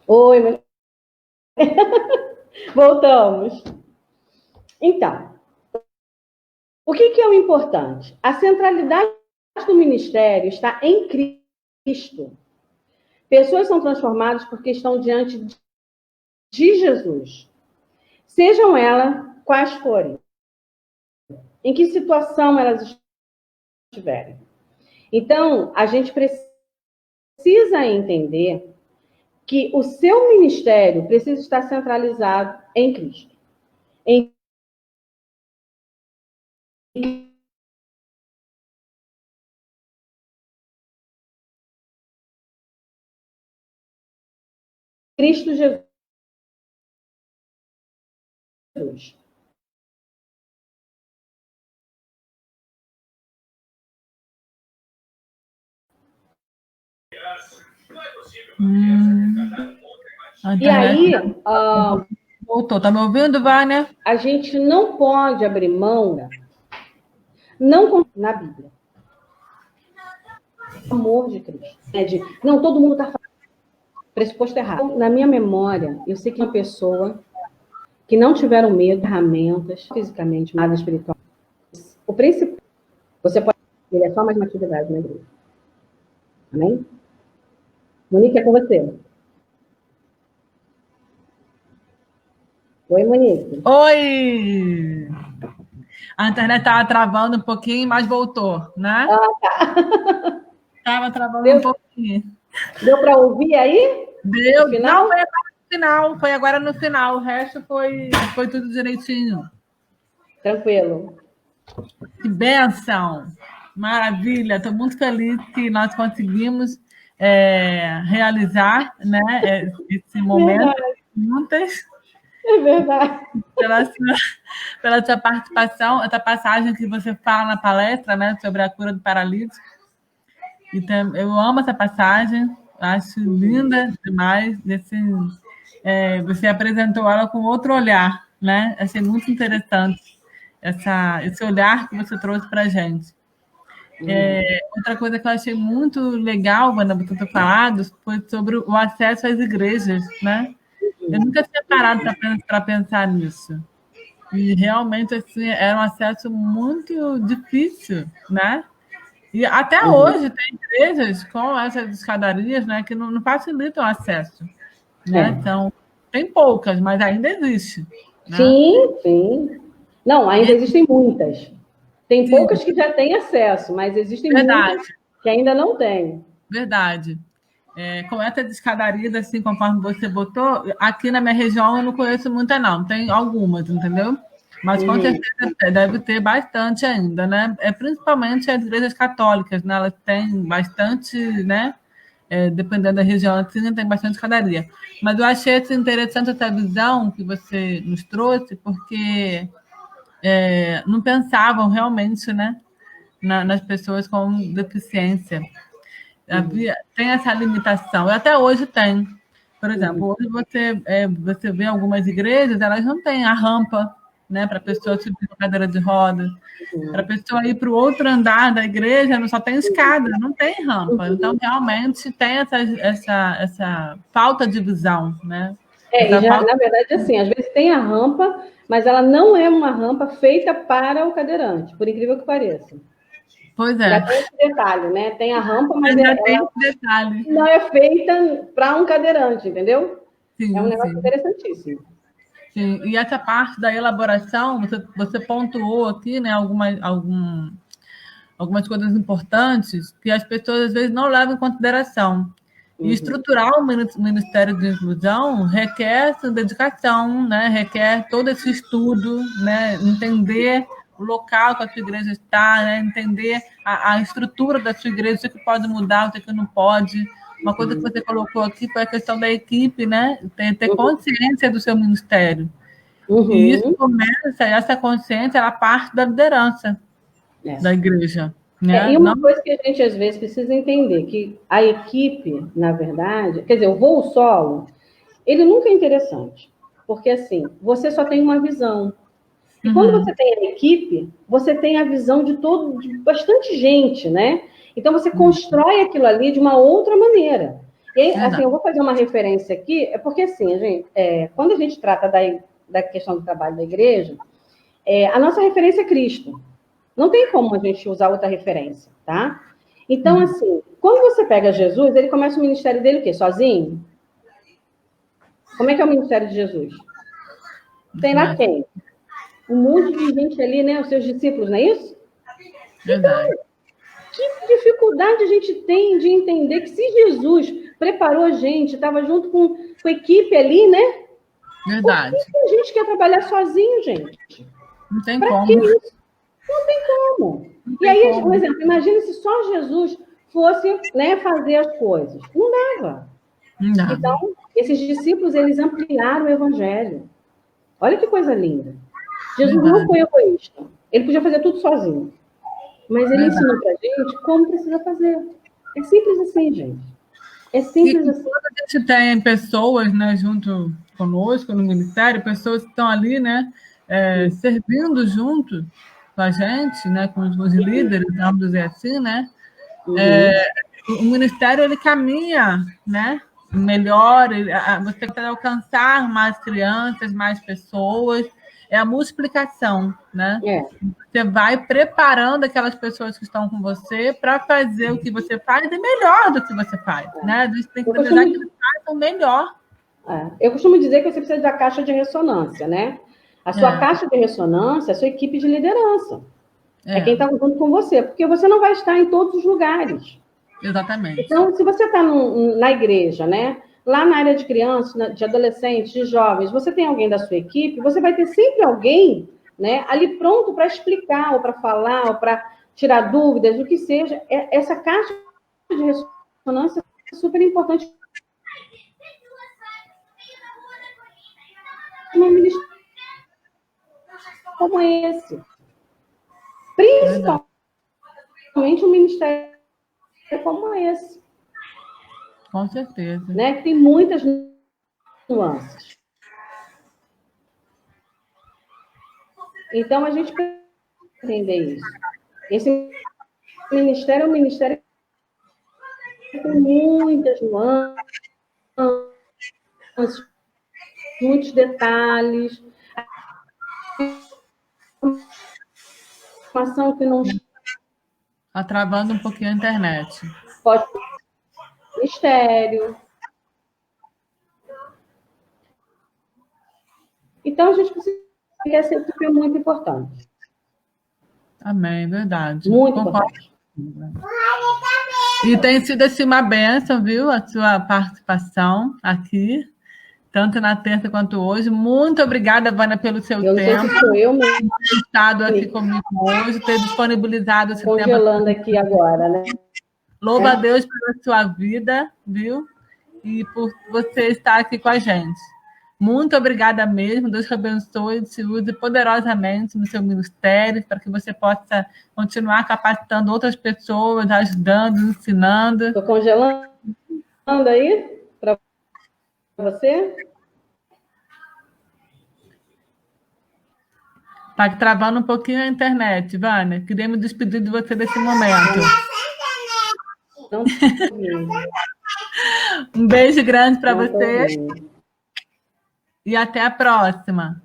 Oi, Monique. Voltamos. Então, o que é o importante? A centralidade do ministério está em Cristo. Pessoas são transformadas porque estão diante de Jesus. Sejam elas quais forem. Em que situação elas estiverem. Então, a gente precisa entender que o seu ministério precisa estar centralizado em Cristo. Em Cristo Jesus. E aí... Voltou. Tá me ouvindo, Vânia? A gente não pode abrir mão, não na Bíblia. O amor de Cristo. Não, todo mundo está falando. Pressuposto errado. Na minha memória, eu sei que uma pessoa que não tiveram medo de ferramentas, fisicamente, nada espiritual. O principal, você pode... Ele é só mais uma atividade na igreja. Amém? Monique, é com você. Oi, Monique. Oi! A internet estava travando um pouquinho, mas voltou, né? Tá. Estava travando um pouquinho. Deu para ouvir aí? Deu. No final? Não, foi agora no final. Foi agora no final. O resto foi tudo direitinho. Tranquilo. Que bênção! Maravilha, estou muito feliz que nós conseguimos realizar, né, esse momento juntas. É verdade. Pela sua, pela sua participação, essa passagem que você fala na palestra, né, sobre a cura do paralítico. Então, eu amo essa passagem, acho linda demais. Você apresentou ela com outro olhar, né? Achei muito interessante esse olhar que você trouxe para a gente. Outra coisa que eu achei muito legal, Wanda, você ter falado, foi sobre o acesso às igrejas, né? Eu nunca tinha parado para pensar nisso. E realmente assim, era um acesso muito difícil, né? E até hoje tem igrejas com essas escadarias, né, que não facilitam o acesso, né? Então, tem poucas, mas ainda existe, né? Sim, sim. Não, ainda existem muitas. Tem Sim, poucas que já têm acesso, mas existem verdade, muitas que ainda não têm. verdade. Com essas escadarias, assim, conforme você botou, aqui na minha região eu não conheço muita, não. Tem algumas, entendeu? Mas com certeza deve ter bastante ainda, né? Principalmente as igrejas católicas, né? Elas têm bastante, né? Dependendo da região, assim, tem bastante escadaria. Mas eu achei assim, interessante essa visão que você nos trouxe, porque não pensavam realmente, né? Nas pessoas com deficiência. Tem essa limitação, e até hoje tem. Por exemplo, hoje você vê algumas igrejas, elas não têm a rampa, né, para a pessoa subir na cadeira de rodas. Para a pessoa ir para o outro andar da igreja, não só tem escada, não tem rampa. Então, realmente, tem essa falta de visão, né? E Essa já, falta... na verdade, assim, às vezes tem a rampa, mas ela não é uma rampa feita para o cadeirante, por incrível que pareça. Pois Ainda é, tem esse detalhe, né? Tem a rampa, mas ainda tem ela esse detalhe. não é feita para um cadeirante, entendeu? É um Sim, negócio sim. interessantíssimo. Sim, e essa parte da elaboração, você pontuou aqui, né, algumas coisas importantes que as pessoas às vezes não levam em consideração. E estruturar o Ministério de Inclusão requer essa dedicação, né? Requer todo esse estudo, né? Entender o local que a sua igreja está, né? Entender a estrutura da sua igreja, o que pode mudar, o que não pode. Uma coisa que você colocou aqui foi a questão da equipe, né? Ter consciência do seu ministério. E isso começa, essa consciência, ela parte da liderança da igreja, né? E Não... uma coisa que a gente às vezes precisa entender, que a equipe, na verdade, quer dizer, o voo solo, ele nunca é interessante, porque assim, você só tem uma visão. E quando você tem a equipe, você tem a visão de bastante gente, né? Então você constrói aquilo ali de uma outra maneira. E aí, assim, eu vou fazer uma referência aqui, é porque assim, quando a gente trata da questão do trabalho da igreja, a nossa referência é Cristo. Não tem como a gente usar outra referência, tá? Então, assim, quando você pega Jesus, ele começa o ministério dele o quê? Sozinho? Como é que é o ministério de Jesus? Tem lá quem? Um monte de gente ali, né? Os seus discípulos, não é isso? Verdade. Então, que dificuldade a gente tem de entender que se Jesus preparou a gente, estava junto com a equipe ali, né? Verdade. Por que a gente quer trabalhar sozinho, gente? Não tem Para como. que isso? Não tem como. E aí, por exemplo, imagina se só Jesus fosse, né, fazer as coisas. Não dava. Não dá. Então, esses discípulos, eles ampliaram o evangelho. Olha que coisa linda. Jesus não foi egoísta. Ele podia fazer tudo sozinho. Mas ele ensinou pra gente como precisa fazer. É simples assim, gente. É simples E assim. quando a gente tem pessoas, né, junto conosco no ministério, pessoas que estão ali, né, servindo junto com a gente, né, com os líderes, vamos dizer assim, né, o ministério ele caminha, né, melhor, você quer alcançar mais crianças, mais pessoas, é a multiplicação, né? Você vai preparando aquelas pessoas que estão com você para fazer o que você faz e melhor do que você faz, né? A gente tem que desejar que eles façam melhor. Eu costumo dizer que você precisa da caixa de ressonância, né? A sua caixa de ressonância é a sua equipe de liderança. É quem está junto com você, porque você não vai estar em todos os lugares. Exatamente. Então, se você está na igreja, né? Lá na área de crianças, de adolescentes, de jovens, você tem alguém da sua equipe, você vai ter sempre alguém, né, ali pronto para explicar, ou para falar, ou para tirar dúvidas, o que seja, essa caixa de ressonância é super importante num ministério como esse. Principalmente um ministério como esse. Com certeza. Né? Que tem muitas nuances. Então, a gente precisa entender isso. Esse ministério é um ministério que tem muitas nuances, muitos detalhes, informação que não está travando um pouquinho a internet. Pode mistério. Então, a gente precisa que essa equipe é muito importante. Amém, verdade. Muito Concordo. importante. E tem sido assim uma bênção, viu? A sua participação aqui, tanto na terça quanto hoje. Muito obrigada, Vânia, pelo seu tempo. Não sei se sou eu mesmo. Ter estado aqui comigo hoje, ter disponibilizado esse tempo. Congelando aqui agora, né? Louva a Deus pela sua vida, viu? E por você estar aqui com a gente. Muito obrigada mesmo. Deus te abençoe e te use poderosamente no seu ministério para que você possa continuar capacitando outras pessoas, ajudando, ensinando. Estou congelando aí para você? Está travando um pouquinho a internet, Vânia. Queria me despedir de você nesse momento. Não. Um beijo grande para você. E até a próxima.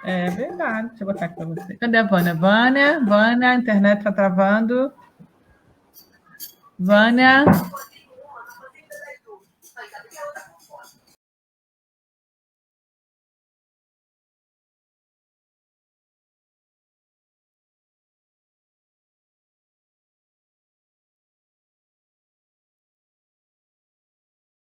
É verdade. Deixa eu botar aqui para você. Cadê a Vânia? Vânia, a internet está travando. Vânia.